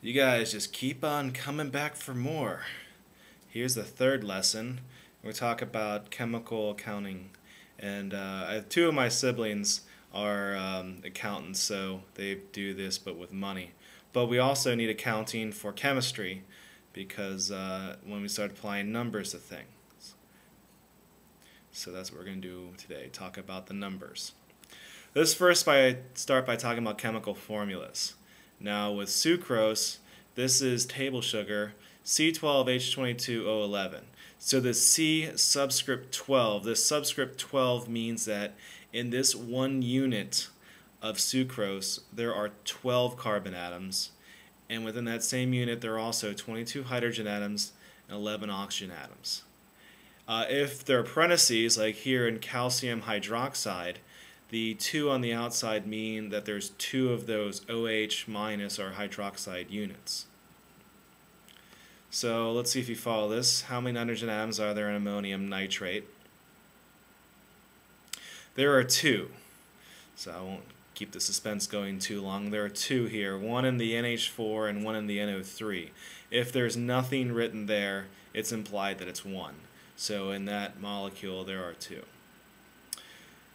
You guys just keep on coming back for more. Here's the third lesson. We'll talk about chemical accounting. And two of my siblings are accountants, so they do this but with money. But we also need accounting for chemistry because when we start applying numbers to things. So that's what we're going to do today, talk about the numbers. Let's first start by talking about chemical formulas. Now with sucrose, this is table sugar, C12H22O11. So the C subscript 12, this subscript 12 means that in this 1 unit of sucrose, there are 12 carbon atoms. And within that same unit, there are also 22 hydrogen atoms and 11 oxygen atoms. If there are parentheses, like here in calcium hydroxide, the 2 on the outside mean that there's 2 of those OH minus or hydroxide units. So let's see if you follow this. How many nitrogen atoms are there in ammonium nitrate? There are 2. So I won't keep the suspense going too long. There are 2 here, one in the NH4 and one in the NO3. If there's nothing written there, it's implied that it's 1. So in that molecule, there are 2.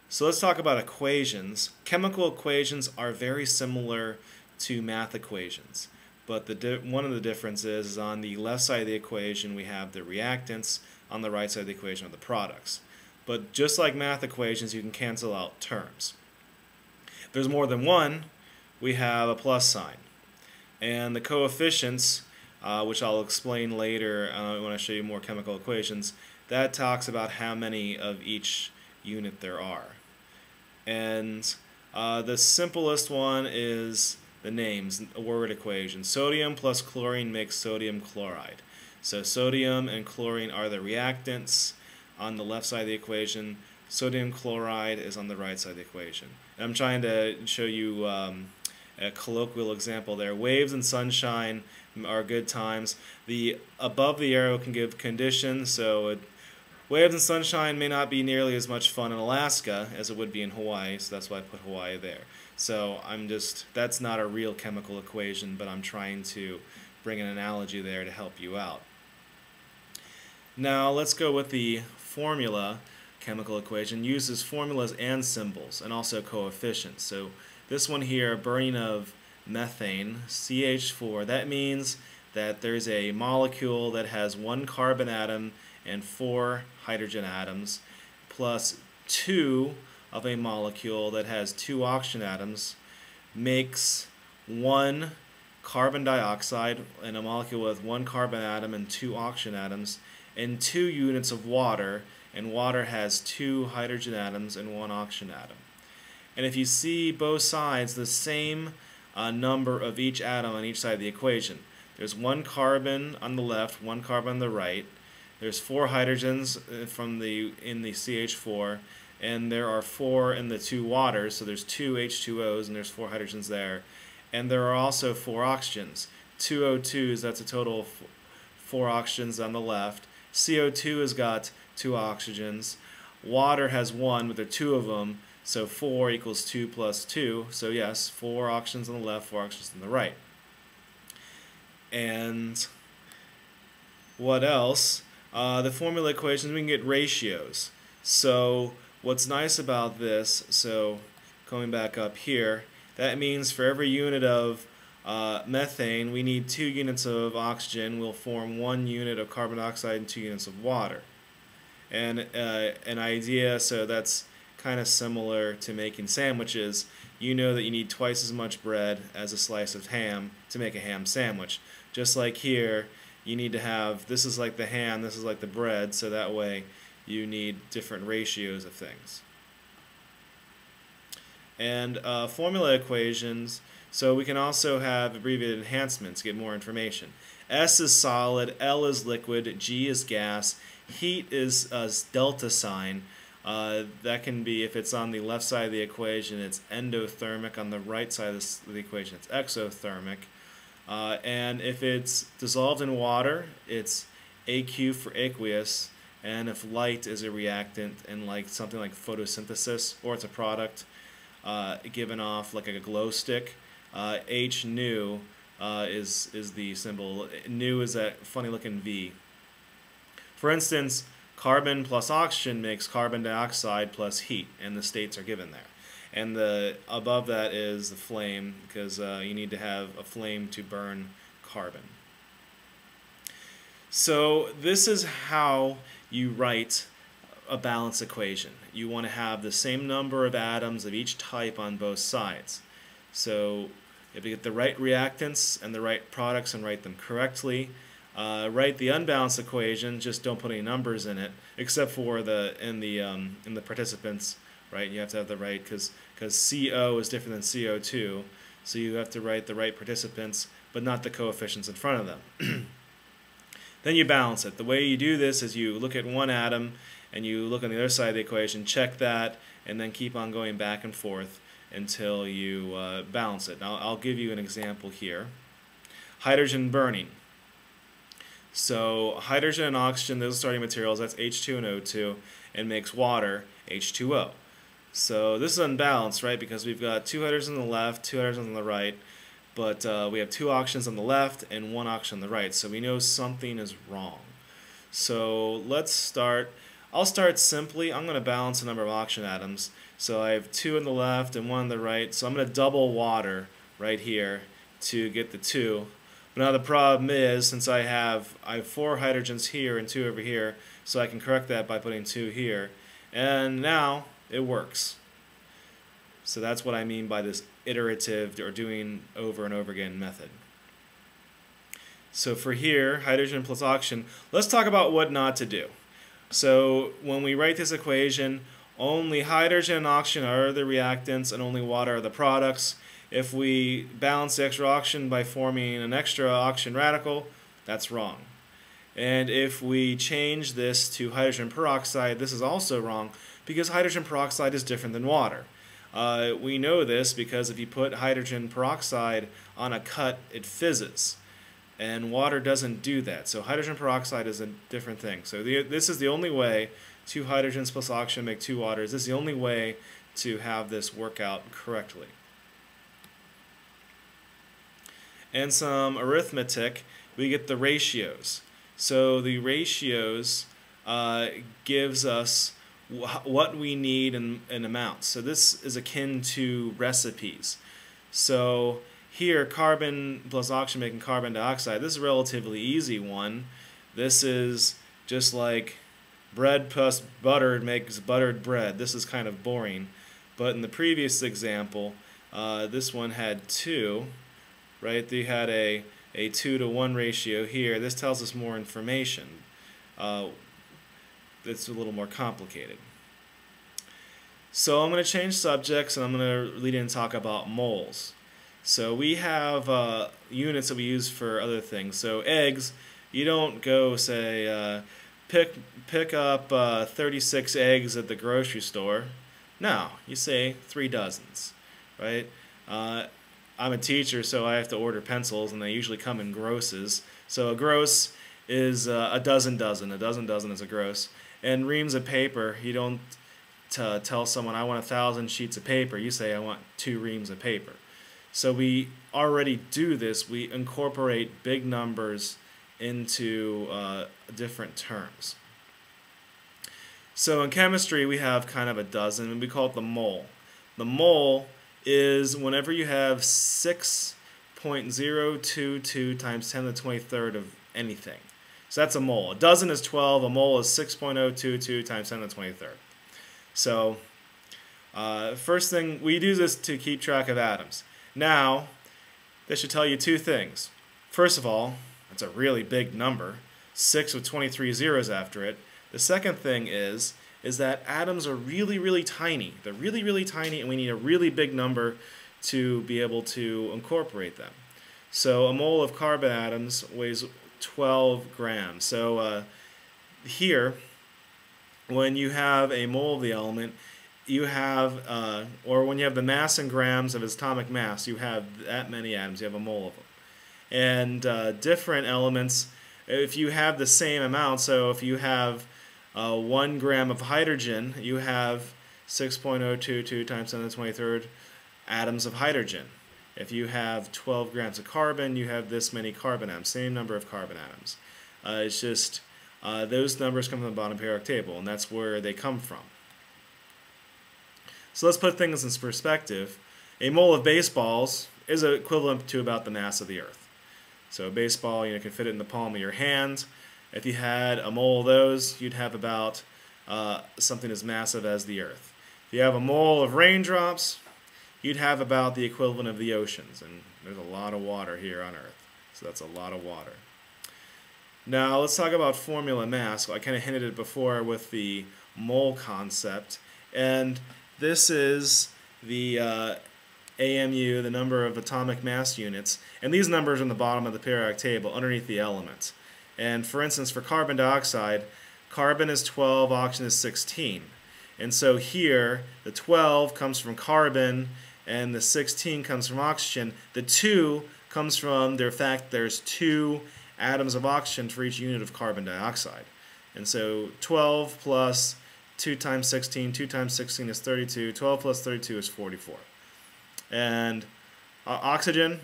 So let's talk about equations. Chemical equations are very similar to math equations, but one of the differences is on the left side of the equation we have the reactants, on the right side of the equation are the products. But just like math equations, you can cancel out terms. If there's more than one, we have a plus sign. And the coefficients, which I'll explain later when I show you more chemical equations, that talks about how many of each unit there are. And the simplest one is the names, a word equation. Sodium plus chlorine makes sodium chloride. So sodium and chlorine are the reactants on the left side of the equation. Sodium chloride is on the right side of the equation. And I'm trying to show you a colloquial example there. Waves and sunshine are good times. The above the arrow can give conditions, so waves and sunshine may not be nearly as much fun in Alaska as it would be in Hawaii, so that's why I put Hawaii there. So that's not a real chemical equation, but I'm trying to bring an analogy there to help you out. Now let's go with the formula. Chemical equation uses formulas and symbols, and also coefficients. So this one here, burning of methane, CH4, that means that there's a molecule that has 1 carbon atom and 4 hydrogen atoms, plus 2 of a molecule that has 2 oxygen atoms, makes 1 carbon dioxide and a molecule with 1 carbon atom and 2 oxygen atoms, and 2 units of water, and water has 2 hydrogen atoms and 1 oxygen atom. And if you see both sides, the same number of each atom on each side of the equation. There's 1 carbon on the left, 1 carbon on the right. There's 4 hydrogens in the CH4, and there are 4 in the 2 waters, so there's 2 H2Os and there's 4 hydrogens there. And there are also 4 oxygens. 2 O2s, that's a total of 4 oxygens on the left. CO2 has got 2 oxygens. Water has 1, but there are 2 of them, so 4 equals 2 plus 2. So yes, 4 oxygens on the left, 4 oxygens on the right. And what else? The formula equations, we can get ratios. So what's nice about this, so going back up here, that means for every unit of methane, we need 2 units of oxygen will form 1 unit of carbon dioxide and 2 units of water. And an idea, so that's kind of similar to making sandwiches. You know that you need twice as much bread as a slice of ham to make a ham sandwich. Just like here, you need to have, this is like the ham, this is like the bread, so that way you need different ratios of things. And formula equations, so we can also have abbreviated enhancements to get more information. S is solid, L is liquid, G is gas, heat is a delta sign. That can be, if it's on the left side of the equation, it's endothermic. On the right side of the equation, it's exothermic. And if it's dissolved in water, it's AQ for aqueous. And if light is a reactant and like something like photosynthesis, or it's a product given off like a glow stick, H nu is the symbol. Nu is that funny looking V. For instance, carbon plus oxygen makes carbon dioxide plus heat, and the states are given there. And the above that is the flame, because you need to have a flame to burn carbon. So this is how you write a balance equation. You want to have the same number of atoms of each type on both sides. So if you get the right reactants and the right products and write them correctly, write the unbalanced equation, just don't put any numbers in it, except for in the participants, right? You have to have the right, because CO is different than CO2, so you have to write the right participants, but not the coefficients in front of them. Then you balance it. The way you do this is you look at one atom and you look on the other side of the equation, check that, and then keep on going back and forth until you balance it. Now I'll give you an example here. Hydrogen burning. So hydrogen and oxygen, those are starting materials, that's H2 and O2, and makes water, H2O. So this is unbalanced, right, because we've got 2 hydrogens on the left, 2 hydrogens on the right, but we have 2 oxygens on the left and 1 oxygen on the right, so we know something is wrong. So let's start. I'll start simply. I'm going to balance the number of oxygen atoms. So I have 2 on the left and 1 on the right, so I'm going to double water right here to get the 2. But now the problem is, since I have 4 hydrogens here and 2 over here, so I can correct that by putting 2 here. And now it works. So that's what I mean by this iterative or doing over and over again method. So for here, hydrogen plus oxygen, let's talk about what not to do. So when we write this equation, only hydrogen and oxygen are the reactants and only water are the products. If we balance the extra oxygen by forming an extra oxygen radical, that's wrong. And if we change this to hydrogen peroxide, this is also wrong, because hydrogen peroxide is different than water. We know this because if you put hydrogen peroxide on a cut, it fizzes. And water doesn't do that. So hydrogen peroxide is a different thing. So this is the only way 2 hydrogens plus oxygen make 2 waters. This is the only way to have this work out correctly. And some arithmetic, we get the ratios. So the ratios gives us what we need in amounts. So this is akin to recipes. So here, carbon plus oxygen making carbon dioxide, this is a relatively easy one. This is just like bread plus butter makes buttered bread. This is kind of boring. But in the previous example, this one had 2, right? They had a 2-to-1 ratio here. This tells us more information. It's a little more complicated. So I'm going to change subjects and I'm going to lead in and talk about moles. So we have units that we use for other things. So eggs, you don't go say pick up 36 eggs at the grocery store. No, you say 3 dozens, right? I'm a teacher, so I have to order pencils, and they usually come in grosses. So a gross is a dozen. A dozen is a gross. And reams of paper, you don't tell someone, I want 1,000 sheets of paper. You say, I want 2 reams of paper. So we already do this. We incorporate big numbers into different terms. So in chemistry, we have kind of a dozen, and we call it the mole. The mole is whenever you have 6.022 times 10 to the 23rd of anything. So that's a mole. A dozen is 12. A mole is 6.022 times 10 to the 23rd. So first thing, we do this to keep track of atoms. Now, this should tell you 2 things. First of all, it's a really big number, 6 with 23 zeros after it. The second thing is that atoms are really, really tiny. They're really, really tiny, and we need a really big number to be able to incorporate them. So a mole of carbon atoms weighs 12 grams. So here, when you have a mole of the element, you have, or when you have the mass in grams of its atomic mass, you have that many atoms. You have a mole of them. And different elements, if you have the same amount, so if you have 1 gram of hydrogen, you have 6.022 times 10 to the 23rd atoms of hydrogen. If you have 12 grams of carbon, you have this many carbon atoms, same number of carbon atoms. It's just those numbers come from the bottom periodic table, and that's where they come from. So let's put things in perspective. A mole of baseballs is equivalent to about the mass of the Earth. So a baseball, you can fit it in the palm of your hand. If you had a mole of those, you'd have about something as massive as the Earth. If you have a mole of raindrops, you'd have about the equivalent of the oceans. And there's a lot of water here on Earth. So that's a lot of water. Now let's talk about formula mass. I kind of hinted at it before with the mole concept. And this is the AMU, the number of atomic mass units. And these numbers are in the bottom of the periodic table underneath the elements. And for instance, for carbon dioxide, carbon is 12, oxygen is 16. And so here, the 12 comes from carbon and the 16 comes from oxygen. The 2 comes from the fact there's 2 atoms of oxygen for each unit of carbon dioxide. And so 12 plus 2 times 16, 2 times 16 is 32, 12 plus 32 is 44. And oxygen,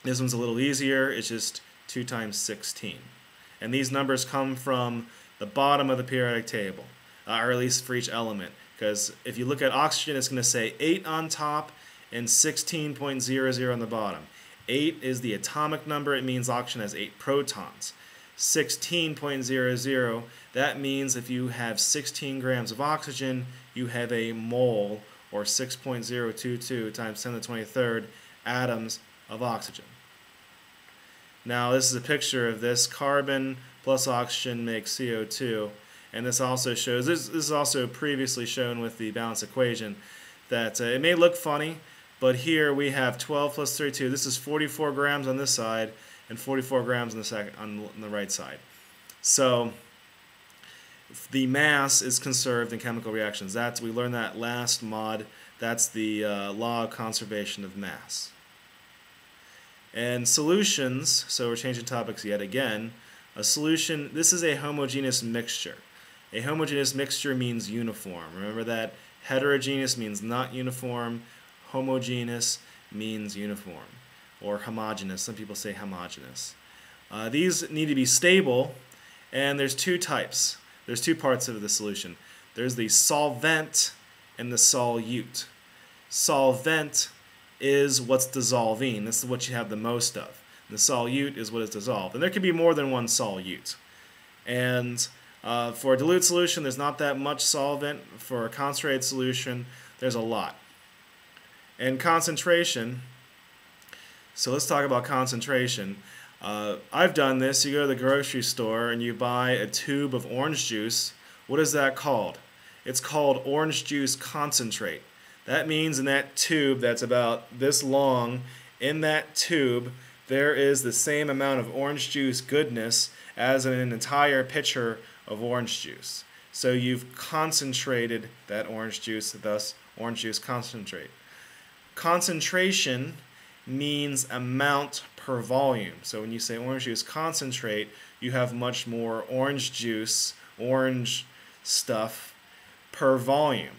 this one's a little easier, it's just 2 times 16. And these numbers come from the bottom of the periodic table, or at least for each element. Because if you look at oxygen, it's going to say 8 on top and 16.00 on the bottom. 8 is the atomic number, it means oxygen has 8 protons. 16.00, that means if you have 16 grams of oxygen, you have a mole, or 6.022 times 10 to the 23rd atoms of oxygen. Now this is a picture of this. Carbon plus oxygen makes CO2, and this also shows, this is also previously shown with the balance equation, that it may look funny, but here we have 12 plus 32. This is 44 grams on this side and 44 grams on the right side. So the mass is conserved in chemical reactions. We learned that last mod. That's the law of conservation of mass. And solutions, so we're changing topics yet again. A solution, this is a homogeneous mixture. A homogeneous mixture means uniform. Remember that? Heterogeneous means not uniform. Homogeneous means uniform, or homogeneous. Some people say homogeneous. These need to be stable, and there's 2 types. There's 2 parts of the solution. There's the solvent and the solute. Solvent is what's dissolving. This is what you have the most of. The solute is what is dissolved. And there can be more than one solute. And for a dilute solution, there's not that much solvent. For a concentrated solution, there's a lot. And concentration, so let's talk about concentration. I've done this. You go to the grocery store and you buy a tube of orange juice. What is that called? It's called orange juice concentrate. That means in that tube that's about this long, in that tube there is the same amount of orange juice goodness as in an entire pitcher of orange juice. So you've concentrated that orange juice, thus orange juice concentrate. Concentration means amount per volume. So when you say orange juice concentrate, you have much more orange juice, orange stuff per volume.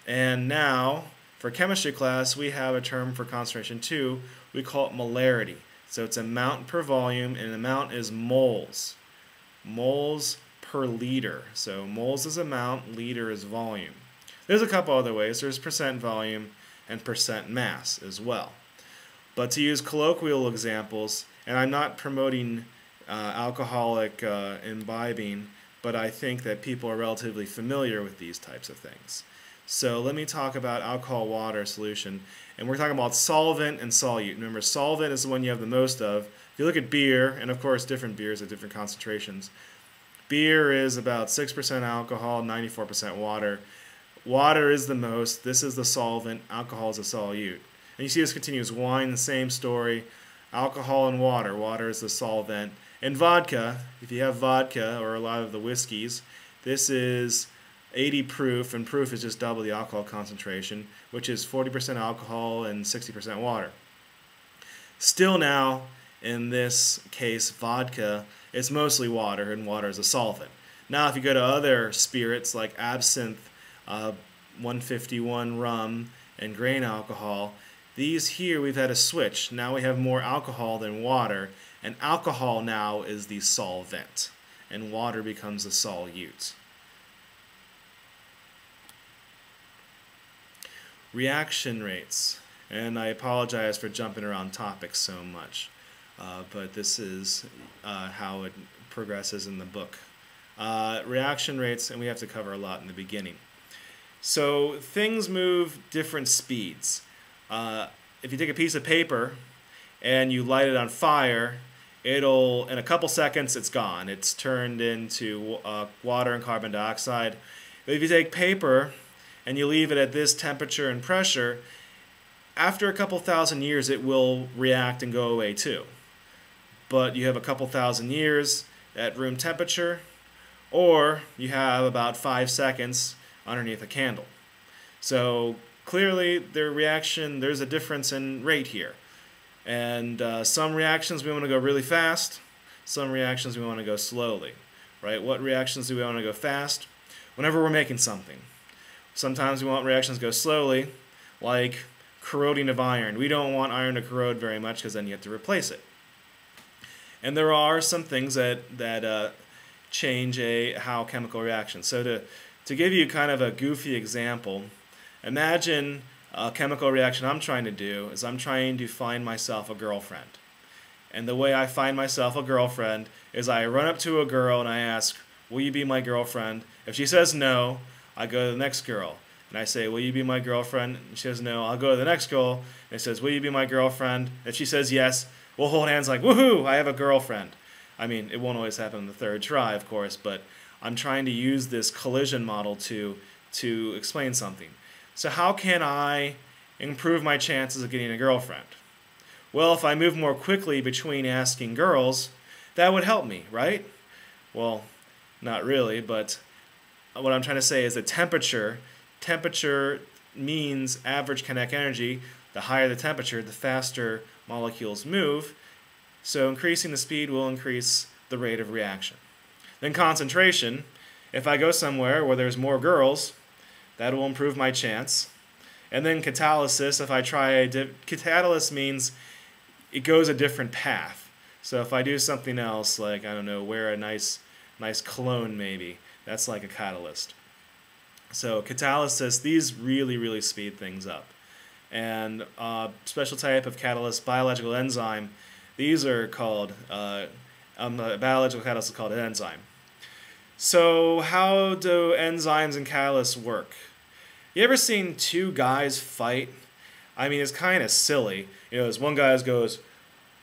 And now, for chemistry class, we have a term for concentration too. We call it molarity. So it's amount per volume, and amount is moles. Moles per liter. So moles is amount, liter is volume. There's a couple other ways. There's percent volume and percent mass as well. But to use colloquial examples, and I'm not promoting alcoholic imbibing, but I think that people are relatively familiar with these types of things. So let me talk about alcohol-water solution. And we're talking about solvent and solute. Remember, solvent is the one you have the most of. If you look at beer, and of course different beers at different concentrations, beer is about 6% alcohol, 94% water. Water is the most. This is the solvent. Alcohol is the solute. And you see this continues. Wine, the same story. Alcohol and water. Water is the solvent. And vodka, if you have vodka or a lot of the whiskeys, this is 80 proof, and proof is just double the alcohol concentration, which is 40% alcohol and 60% water. Still now, in this case, vodka, it's mostly water, and water is a solvent. Now if you go to other spirits like absinthe, 151 rum, and grain alcohol, These here, we've had a switch. Now we have more alcohol than water, and alcohol now is the solvent, and water becomes a solute. Reaction rates, and I apologize for jumping around topics so much, but this is how it progresses in the book. Reaction rates, and we have to cover a lot in the beginning. So things move different speeds. If you take a piece of paper and you light it on fire, it'll, in a couple seconds, it's gone. It's turned into water and carbon dioxide. But if you take paper and you leave it at this temperature and pressure, after a couple thousand years, it will react and go away too. But you have a couple thousand years at room temperature, or you have about 5 seconds underneath a candle. So clearly, there's a difference in rate here. And some reactions we want to go really fast, some reactions we want to go slowly. Right? What reactions do we want to go fast? Whenever we're making something. Sometimes we want reactions to go slowly, like corroding of iron. We don't want iron to corrode very much because then you have to replace it. And there are some things that change how chemical reactions. So to give you kind of a goofy example, imagine a chemical reaction I'm trying to do is I'm trying to find myself a girlfriend. And the way I find myself a girlfriend is I run up to a girl and I ask, will you be my girlfriend? If she says no, I go to the next girl. And I say, will you be my girlfriend? And she says no. I'll go to the next girl and it says, will you be my girlfriend? If she says yes, we'll hold hands like, woohoo, I have a girlfriend. I mean, it won't always happen on the third try, of course, but I'm trying to use this collision model to explain something. So how can I improve my chances of getting a girlfriend? Well, if I move more quickly between asking girls, that would help me, right? Well, not really, but what I'm trying to say is that temperature means average kinetic energy. The higher the temperature, the faster molecules move. So increasing the speed will increase the rate of reaction. Then concentration. If I go somewhere where there's more girls, that will improve my chance. And then catalysis, if I try catalysis means it goes a different path. So if I do something else, like, I don't know, wear a nice cologne maybe, that's like a catalyst. So catalysis, these really speed things up. And special type of catalyst, biological enzyme, these are called, biological catalyst is called an enzyme. So how do enzymes and catalysts work? You ever seen two guys fight? I mean, it's kind of silly. You know, as one guy goes,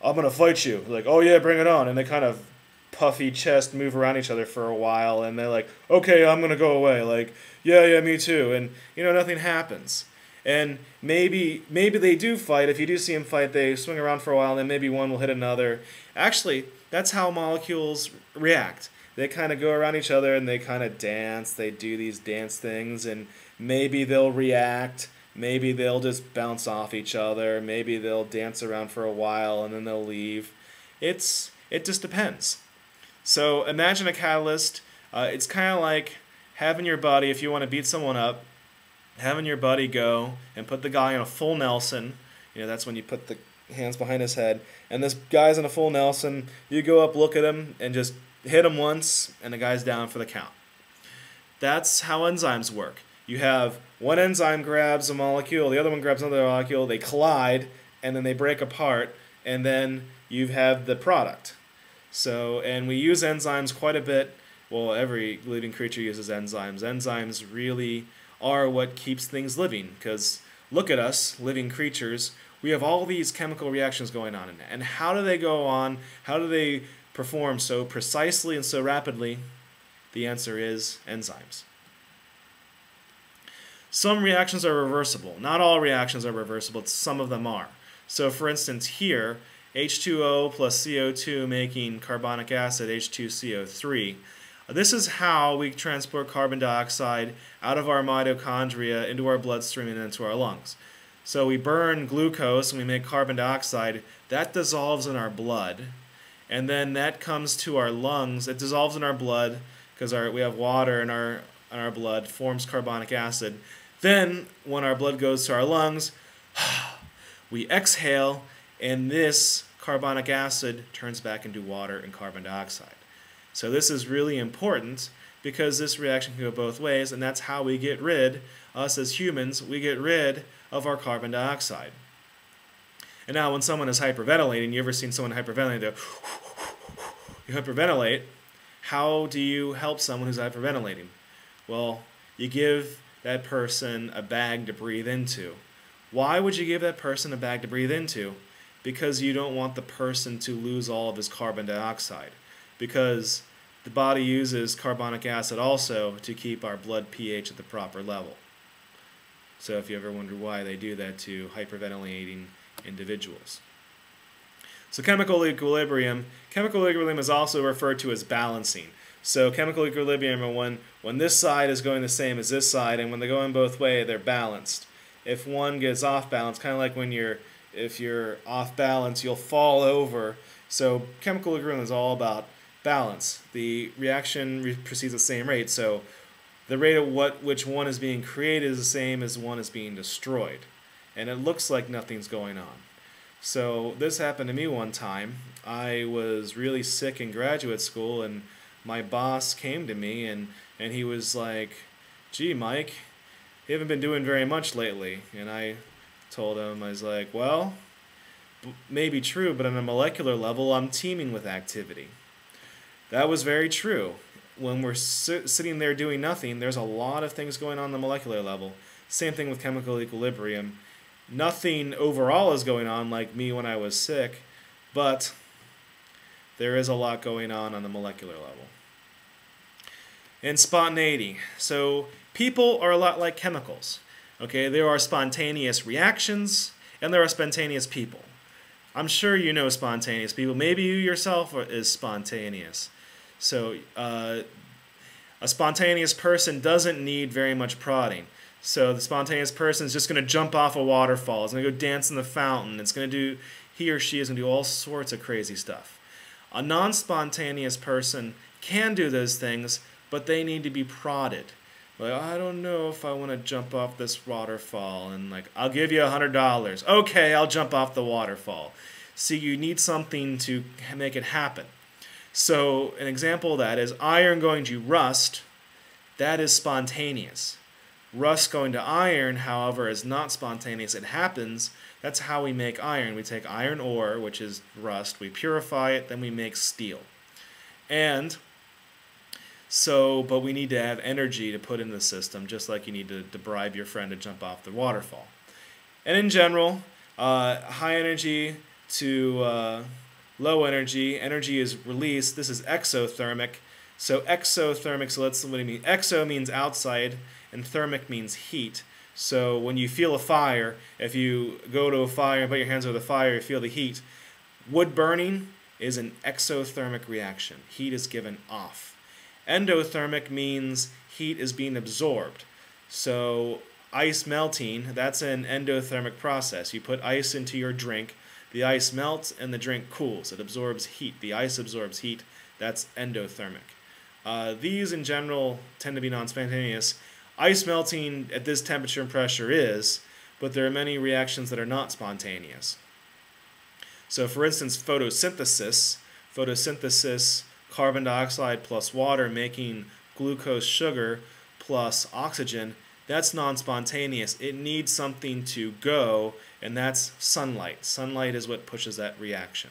I'm going to fight you. Like, oh yeah, bring it on. And they kind of puffy chest move around each other for a while. And they're like, okay, I'm going to go away. Like, yeah, me too. And, you know, nothing happens. And maybe they do fight. If you do see them fight, they swing around for a while, and then maybe one will hit another. Actually, that's how molecules react. They kind of go around each other, and they kind of dance. They do these dance things, and maybe they'll react. Maybe they'll just bounce off each other. Maybe they'll dance around for a while, and then they'll leave. It just depends. So imagine a catalyst. It's kind of like having your buddy, if you want to beat someone up, having your buddy go and put the guy in a full Nelson. You know, that's when you put the hands behind his head. And this guy's in a full Nelson. You go up, look at him, and just hit him once, and the guy's down for the count. That's how enzymes work. You have one enzyme grabs a molecule, the other one grabs another molecule, they collide, and then they break apart, and then you have the product. So, and we use enzymes quite a bit. Well, every living creature uses enzymes. Enzymes really are what keeps things living, because look at us, living creatures. We have all these chemical reactions going on, and how do they go on? How do they perform so precisely and so rapidly? The answer is enzymes. Some reactions are reversible. Not all reactions are reversible, some of them are. So for instance here, H2O plus CO2 making carbonic acid, H2CO3. This is how we transport carbon dioxide out of our mitochondria into our bloodstream and into our lungs. So we burn glucose and we make carbon dioxide. That dissolves in our blood. And then that comes to our lungs. It dissolves in our blood because we have water in our blood, forms carbonic acid. Then when our blood goes to our lungs, We exhale, and this carbonic acid turns back into water and carbon dioxide. So this is really important because this reaction can go both ways, and that's how we get rid, us as humans, we get rid of our carbon dioxide. And now when someone is hyperventilating, you ever seen someone hyperventilate, you hyperventilate, how do you help someone who's hyperventilating? Well, you give that person a bag to breathe into. Why would you give that person a bag to breathe into? Because you don't want the person to lose all of his carbon dioxide. Because the body uses carbonic acid also to keep our blood pH at the proper level. So if you ever wonder why they do that to hyperventilating individuals. So chemical equilibrium is also referred to as balancing. So chemical equilibrium are when this side is going the same as this side, and when they're going both ways, they're balanced. If one gets off balance, kind of like when if you're off balance, you'll fall over. So chemical equilibrium is all about balance. The reaction proceeds at the same rate, so the rate at which one is being created is the same as one is being destroyed. And it looks like nothing's going on. So this happened to me one time. I was really sick in graduate school, and my boss came to me and he was like, "Gee, Mike, you haven't been doing very much lately." And I told him, I was like, "Well, maybe true, but on a molecular level, I'm teeming with activity." That was very true. When we're sitting there doing nothing, there's a lot of things going on the molecular level. Same thing with chemical equilibrium. Nothing overall is going on like me when I was sick, but there is a lot going on the molecular level. And spontaneity. So people are a lot like chemicals. Okay, there are spontaneous reactions and there are spontaneous people. I'm sure you know spontaneous people. Maybe you yourself is spontaneous. So a spontaneous person doesn't need very much prodding. So the spontaneous person is just going to jump off a waterfall. It's going to go dance in the fountain. It's going to do, he or she is going to do all sorts of crazy stuff. A non-spontaneous person can do those things, but they need to be prodded. Like, I don't know if I want to jump off this waterfall, and like, I'll give you $100. Okay, I'll jump off the waterfall. See, you need something to make it happen. So an example of that is iron going to rust. That is spontaneous. Rust going to iron, however, is not spontaneous. It happens. That's how we make iron. We take iron ore, which is rust, we purify it, then we make steel. And so, but we need to have energy to put in the system, just like you need to bribe your friend to jump off the waterfall. And in general, high energy to low energy, energy is released. This is exothermic. So exothermic, so what do you mean? Exo means outside, and thermic means heat. So when you feel a fire, if you go to a fire and put your hands over the fire, you feel the heat. Wood burning is an exothermic reaction. Heat is given off. Endothermic means heat is being absorbed. So ice melting, that's an endothermic process. You put ice into your drink, the ice melts and the drink cools. It absorbs heat. The ice absorbs heat. That's endothermic. These in general tend to be non-spontaneous. Ice melting at this temperature and pressure is, but there are many reactions that are not spontaneous. So for instance, photosynthesis, carbon dioxide plus water making glucose sugar plus oxygen, that's non-spontaneous. It needs something to go, and that's sunlight. Sunlight is what pushes that reaction.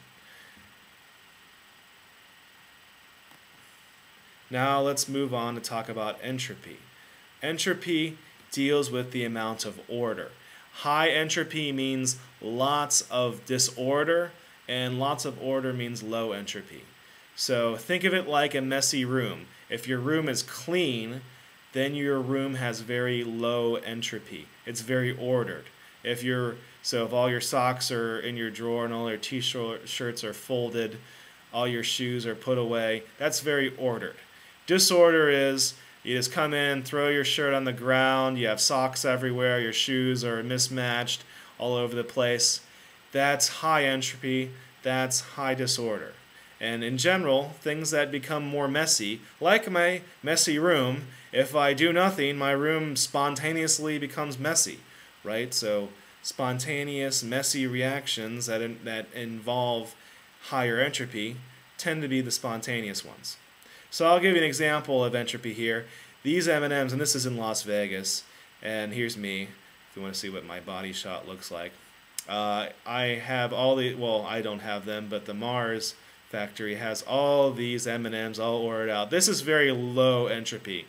Now let's move on to talk about entropy. Entropy deals with the amount of order. High entropy means lots of disorder, and lots of order means low entropy. So think of it like a messy room. If your room is clean, then your room has very low entropy. It's very ordered. If all your socks are in your drawer and all your t-shirts are folded, all your shoes are put away, that's very ordered. Disorder is you just come in, throw your shirt on the ground, you have socks everywhere, your shoes are mismatched all over the place. That's high entropy, that's high disorder. And in general, things that become more messy, like my messy room, if I do nothing, my room spontaneously becomes messy, right? So spontaneous, messy reactions that involve higher entropy tend to be the spontaneous ones. So I'll give you an example of entropy here. These M&Ms, and this is in Las Vegas, and here's me, if you want to see what my body shot looks like. I have all the, well, I don't have them, but the Mars factory has all these M&Ms all ordered out. This is very low entropy.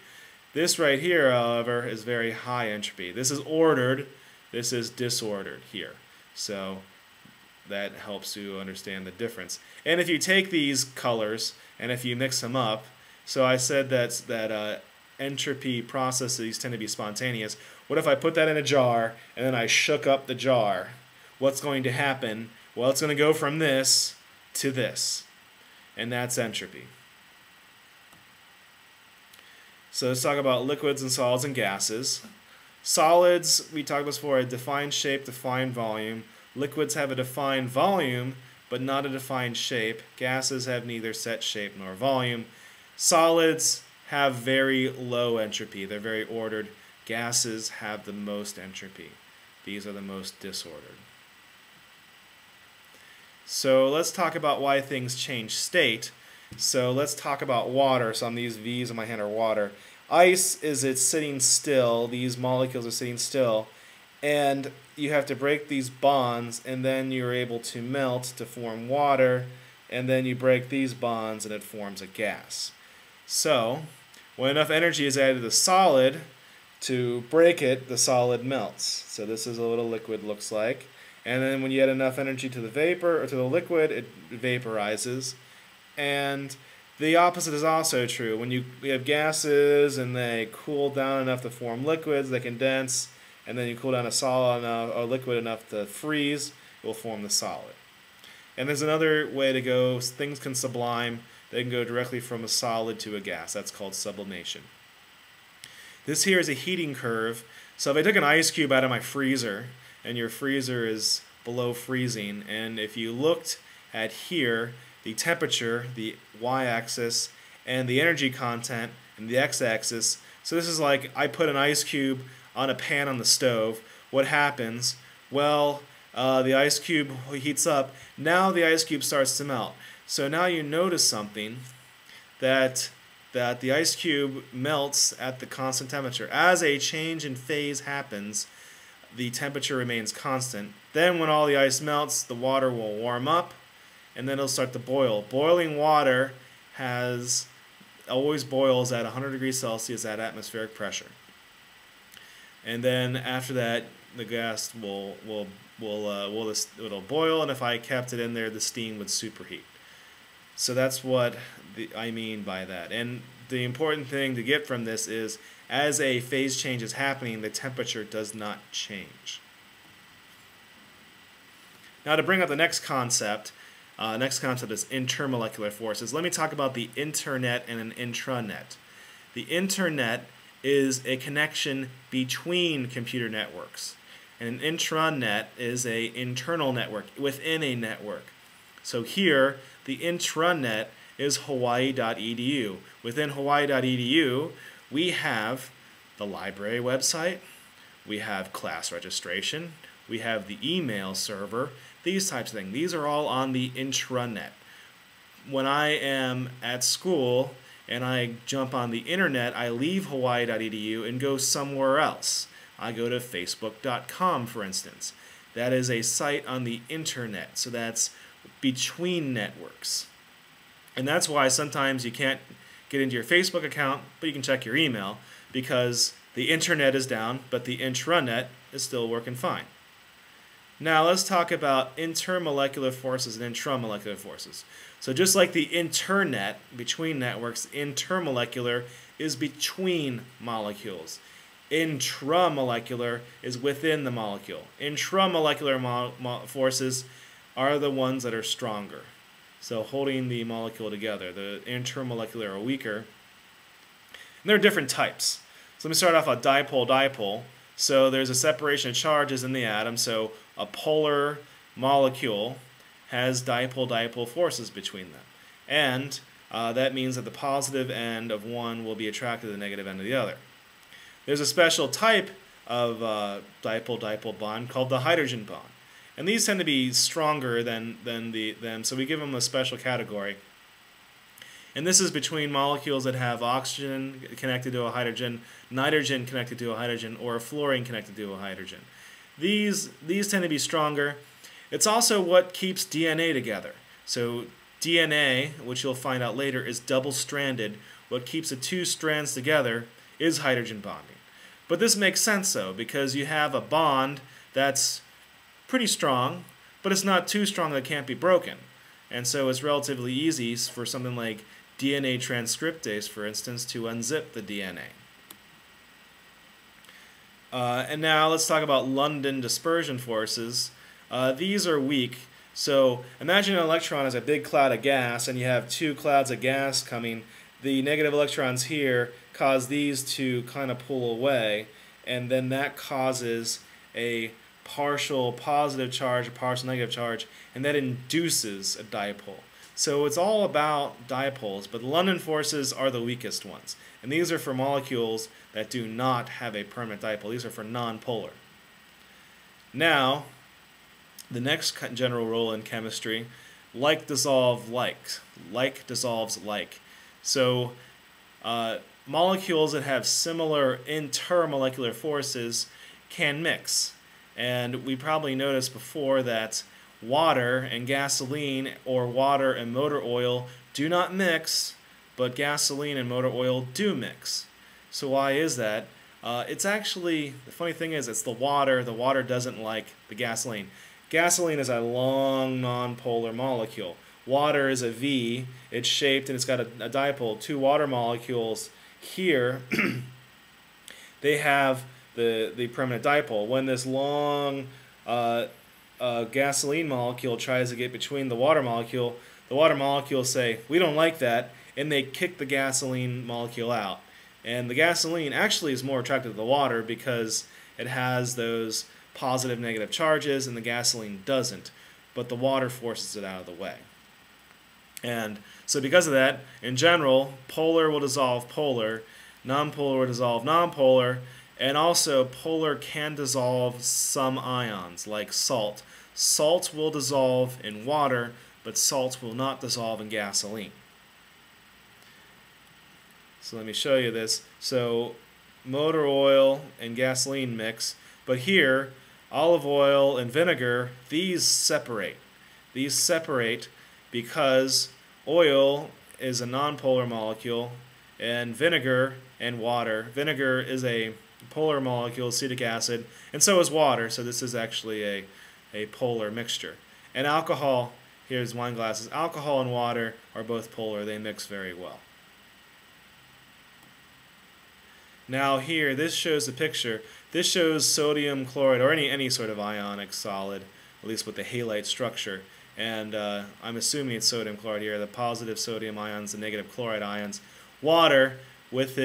This right here, however, is very high entropy. This is ordered, this is disordered here. So that helps you understand the difference. And if you take these colors and if you mix them up, so I said that entropy processes tend to be spontaneous. What if I put that in a jar and then I shook up the jar? What's going to happen? Well, it's going to go from this to this, and that's entropy. So let's talk about liquids and solids and gases. Solids, we talked about before, a defined shape, defined volume. Liquids have a defined volume, but not a defined shape. Gases have neither set shape nor volume. Solids have very low entropy. They're very ordered. Gases have the most entropy. These are the most disordered. So let's talk about why things change state. So let's talk about water. So on these V's on my hand are water. Ice is it's sitting still. These molecules are sitting still. And you have to break these bonds, and then you're able to melt to form water. And then you break these bonds, and it forms a gas. So when enough energy is added to the solid to break it, the solid melts. So this is what a liquid looks like. And then when you add enough energy to the vapor or to the liquid, it vaporizes. And the opposite is also true. When you have gases and they cool down enough to form liquids, they condense, and then you cool down a solid enough, or liquid enough to freeze, it will form the solid. And there's another way to go. Things can sublime. They can go directly from a solid to a gas. That's called sublimation. This here is a heating curve. So if I took an ice cube out of my freezer, and your freezer is below freezing, and if you looked at here, the temperature, the y-axis, and the energy content, and the x-axis, so this is like I put an ice cube on a pan on the stove. What happens? Well, the ice cube heats up. Now the ice cube starts to melt. So now you notice something, that the ice cube melts at the constant temperature. As a change in phase happens, the temperature remains constant. Then when all the ice melts, the water will warm up, and then it'll start to boil. Boiling water always boils at 100 degrees Celsius at atmospheric pressure. And then after that, the gas it'll boil, and if I kept it in there, the steam would superheat. So that's what I mean by that. And the important thing to get from this is, as a phase change is happening, the temperature does not change. Now to bring up the next concept is intermolecular forces. Let me talk about the internet and an intranet. The internet is a connection between computer networks, and an intranet is an internal network within a network. So here, the intranet is hawaii.edu. Within hawaii.edu, we have the library website, we have class registration, we have the email server, these types of things. These are all on the intranet. When I am at school and I jump on the internet, I leave hawaii.edu and go somewhere else. I go to facebook.com, for instance. That is a site on the internet, so that's between networks. And that's why sometimes you can't get into your Facebook account, but you can check your email, because the internet is down, but the intranet is still working fine. Now let's talk about intermolecular forces and intramolecular forces. So just like the internet, between networks, intermolecular is between molecules. Intramolecular is within the molecule. Intramolecular forces are the ones that are stronger. So holding the molecule together. The intermolecular are weaker. And there are different types. So let me start off with dipole-dipole. So there's a separation of charges in the atom. So a polar molecule has dipole-dipole forces between them. And that means that the positive end of one will be attracted to the negative end of the other. There's a special type of dipole-dipole bond called the hydrogen bond. And these tend to be stronger than them, so we give them a special category. And this is between molecules that have oxygen connected to a hydrogen, nitrogen connected to a hydrogen, or a fluorine connected to a hydrogen. These tend to be stronger. It's also what keeps DNA together. So DNA, which you'll find out later, is double-stranded. What keeps the two strands together is hydrogen bonding. But this makes sense, though, because you have a bond that's pretty strong, but it's not too strong that it can't be broken. And so it's relatively easy for something like DNA transcriptase, for instance, to unzip the DNA. And now let's talk about London dispersion forces. These are weak. So imagine an electron as a big cloud of gas, and you have two clouds of gas coming. The negative electrons here cause these to kind of pull away, and then that causes a partial positive charge, a partial negative charge, and that induces a dipole. So it's all about dipoles, but the London forces are the weakest ones. And these are for molecules that do not have a permanent dipole. These are for nonpolar. Now, the next general rule in chemistry, like dissolve like. Like dissolves like. So molecules that have similar intermolecular forces can mix. And we probably noticed before that water and gasoline, or water and motor oil, do not mix, but gasoline and motor oil do mix. So why is that? It's actually, the funny thing is, it's the water. The water doesn't like the gasoline. Gasoline is a long nonpolar molecule. Water is a V. It's shaped and it's got a dipole. Two water molecules here, they have the permanent dipole. When this long gasoline molecule tries to get between the water molecules say, we don't like that, and they kick the gasoline molecule out. And the gasoline actually is more attracted to the water because it has those positive negative charges and the gasoline doesn't, but the water forces it out of the way. And so because of that, in general, polar will dissolve polar, nonpolar will dissolve nonpolar, and also polar can dissolve some ions like salt. Salt will dissolve in water, but salt will not dissolve in gasoline. So let me show you this. So motor oil and gasoline mix, but here olive oil and vinegar, these separate. These separate because oil is a nonpolar molecule and vinegar and water. Vinegar is a polar molecule, acetic acid, and so is water, so this is actually a polar mixture. And alcohol, here's wine glasses, alcohol and water are both polar, they mix very well. Now here, this shows the picture. This shows sodium chloride, or any sort of ionic solid, at least with the halide structure. And I'm assuming it's sodium chloride here, the positive sodium ions, the negative chloride ions. Water, with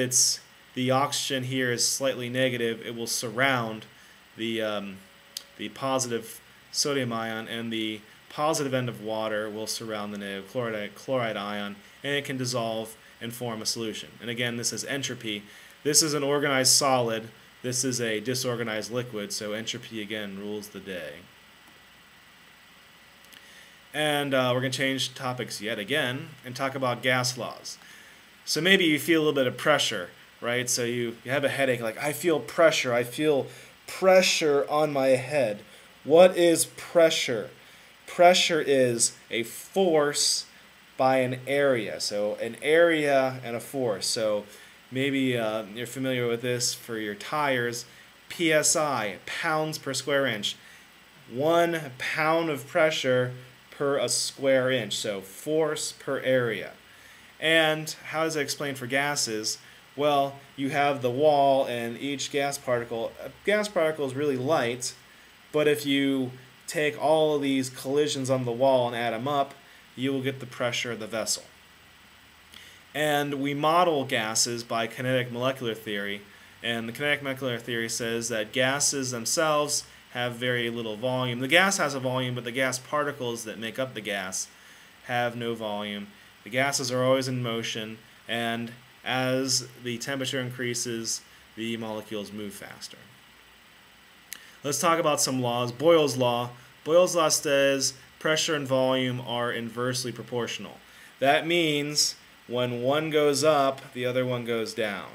the oxygen here is slightly negative, it will surround the positive sodium ion, and the positive end of water will surround the negative chloride ion, and it can dissolve and form a solution. And again, this is entropy. This is an organized solid. This is a disorganized liquid, so entropy again rules the day. And we're going to change topics yet again and talk about gas laws. So maybe you feel a little bit of pressure, right? So you have a headache, like, I feel pressure on my head. What is pressure? Pressure is a force by an area. So an area and a force. So maybe you're familiar with this for your tires. PSI, pounds per square inch. 1 pound of pressure per a square inch. So force per area. And how does that explain for gases? Well, you have the wall and each gas particle. A gas particle is really light, but if you take all of these collisions on the wall and add them up, you will get the pressure of the vessel. And we model gases by kinetic molecular theory, and the kinetic molecular theory says that gases themselves have very little volume. The gas has a volume, but the gas particles that make up the gas have no volume. The gases are always in motion, and as the temperature increases, the molecules move faster. Let's talk about some laws. Boyle's law. Boyle's law says pressure and volume are inversely proportional. That means when one goes up, the other one goes down.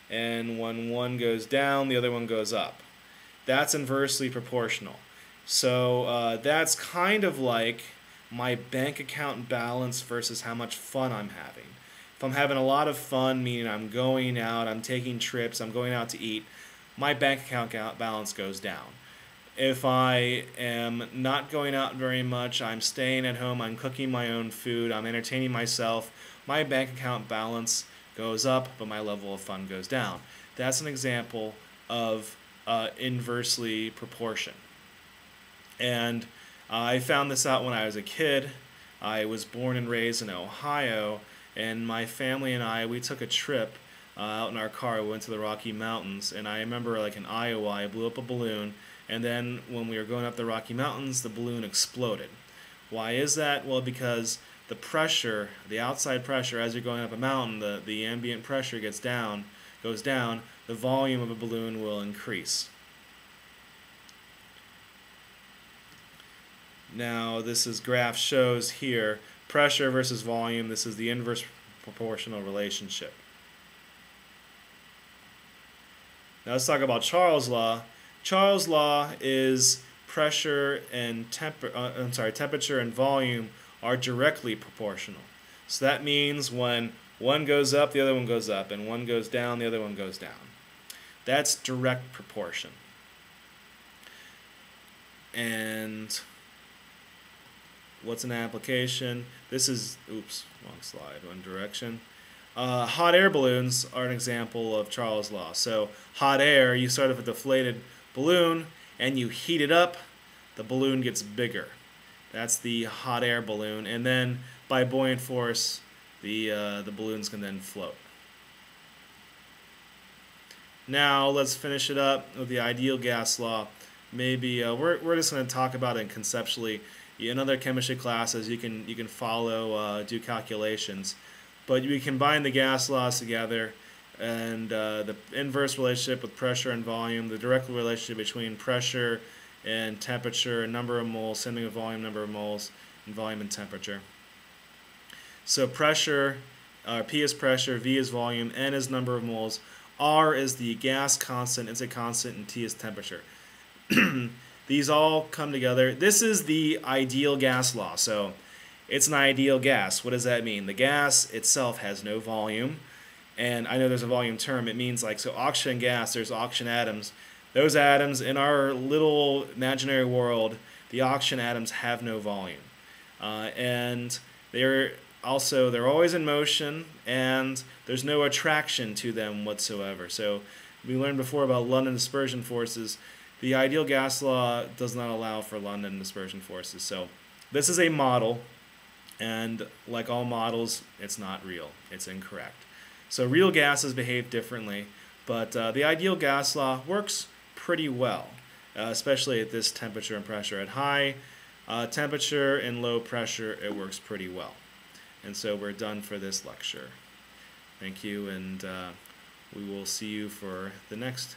And when one goes down, the other one goes up. That's inversely proportional. So that's kind of like my bank account balance versus how much fun I'm having. If I'm having a lot of fun, meaning I'm going out, I'm taking trips, I'm going out to eat, my bank account balance goes down. If I am not going out very much, I'm staying at home, I'm cooking my own food, I'm entertaining myself, my bank account balance goes up, but my level of fun goes down. That's an example of inversely proportion. And I found this out when I was a kid. I was born and raised in Ohio, and my family and I, we took a trip out in our car. We went to the Rocky Mountains, and I remember like in Iowa, I blew up a balloon, and then when we were going up the Rocky Mountains, the balloon exploded. Why is that? Well, because the pressure, the outside pressure, as you're going up a mountain, the ambient pressure goes down, the volume of a balloon will increase. Now, this is graph shows here pressure versus volume. This is the inverse proportional relationship. Now let's talk about Charles' law. Charles' law is pressure and temperature and volume are directly proportional. So that means when one goes up, the other one goes up, and one goes down, the other one goes down. That's direct proportion. And what's an application? This is, oops, wrong slide, one direction. Hot air balloons are an example of Charles' law. So hot air, you start with a deflated balloon and you heat it up, the balloon gets bigger. That's the hot air balloon. And then by buoyant force, the balloons can then float. Now let's finish it up with the ideal gas law. Maybe we're just going to talk about it conceptually. In other chemistry classes, you can follow, do calculations, but we combine the gas laws together, and the inverse relationship with pressure and volume, the direct relationship between pressure and temperature, number of moles, sending a volume, number of moles, and volume and temperature. So pressure, P is pressure, V is volume, N is number of moles, R is the gas constant, it's a constant, and T is temperature. These all come together. This is the ideal gas law. So it's an ideal gas. What does that mean? The gas itself has no volume. And I know there's a volume term. It means like, so oxygen gas, there's oxygen atoms. Those atoms in our little imaginary world, the oxygen atoms have no volume. And they're always in motion, and there's no attraction to them whatsoever. So we learned before about London dispersion forces. The ideal gas law does not allow for London dispersion forces. So this is a model, and like all models, it's not real. It's incorrect. So real gases behave differently, but the ideal gas law works pretty well, especially at this temperature and pressure. At high temperature and low pressure, it works pretty well. And so we're done for this lecture. Thank you, and we will see you for the next